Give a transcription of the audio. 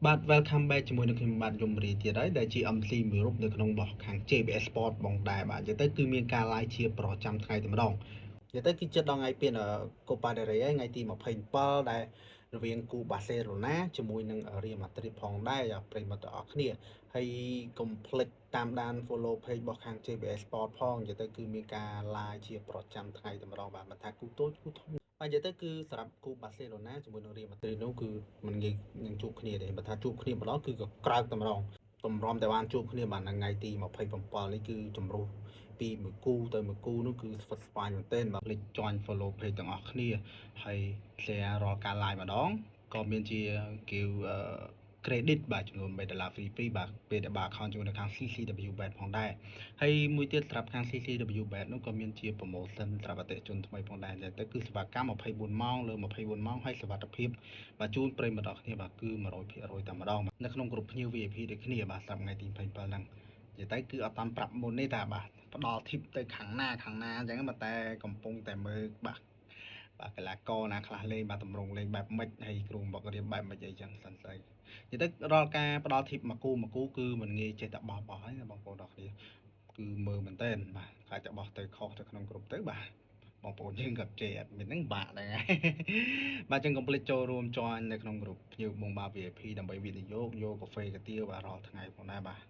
បាទ welcome back ជាមួយនឹងខ្ញុំបាទយមរីទៀតហើយដែលជា MC មួយរូបនៅក្នុងបោះខាង JBS Sport បងដែរបាទនិយាយទៅគឺមានការ live ជាប្រចាំថ្ងៃតែម្ដងនិយាយទៅគឺចិត្តដល់ថ្ងៃពាន Copa del Rey ហើយថ្ងៃទី27ដែលរវាងគូ Barcelona ជាមួយនឹង Real Madrid ផងដែរប្រិយមិត្តទាំងអស់គ្នាហើយកុំភ្លេចតាមដាន follow page របស់ខាង JBS Sport ផងនិយាយទៅគឺមានការ live ជាប្រចាំថ្ងៃតែម្ដងបាទមិនថាគូតូចគូធំបាទនិយាយទៅគឺសម្រាប់គូ Barcelona ជាមួយនឹង Real Madrid នោះគឺមិនងាយនឹងជួបគ្នាទេបើថាជួបគ្នាម្ដងគឺក៏ក្រើកតែម្ដងតម្រាំតែបានជួបគ្នាបាទថ្ងៃទី27នេះគឺចម្រុះពីមួយគូទៅមួយគូនោះគឺស្វិតស្វាញមែនទែនបាទភ្លេច join follow page ទាំងអស់គ្នាហើយ share រាល់ការ live ម្ដងក៏មានជាគេ credit បាទចំនួន$3 free បាទពេលដែលបាទ account ជាមួយនៅខាង CCW Bet ផងដែរហើយមួយទៀតសម្រាប់ខាង CCW Bet នោះក៏មានជា promotion សម្រាប់អតិថិជនថ្មីផងដែរទៅគឺសេវាកម្ម24ម៉ោងលើ24ម៉ោងហើយសុវត្ថិភាពបាទជូនប្រិយមិត្តអរគ្នាបាទគឺ100%តែម្ដងនៅក្នុងក្រុមភ្ញៀវ VIP ដូចគ្នាបាទសម្រាប់ថ្ងៃទី27ហ្នឹងនិយាយទៅគឺអត់តាន់ប្រាប់មុនទេតែបាទផ្ដល់ tip ទៅខាងណាអញ្ចឹងតែកំពុងតែមើលបាទកីឡាករណាខ្លះលេងបាទតម្រង់លេងបែបម៉េចហើយគ្រូបង្រៀនបែបម៉េចអីចឹងសិនស្អីនិយាយទៅរាល់ការផ្ដល់ tip មួយគូគឺមិនងាយចេះតែបោះហើយណាបងប្អូនអរគ្នាគឺមើលមែនតើបាទខ្លាចតែបោះទៅខុសទៅក្នុងក្រុមទៅបាទបងប្អូនយើងក៏ចេះអត់មានហ្នឹងបាក់ដែរបាទចឹងកុំភ្លេចចូលរួមjoinនៅក្នុងក្រុមភ្ញៀវបងបា VIP ដើម្បីវិនិយោគយកកាហ្វេកាទៀវបាទរាល់ថ្ងៃផងដែរបាទ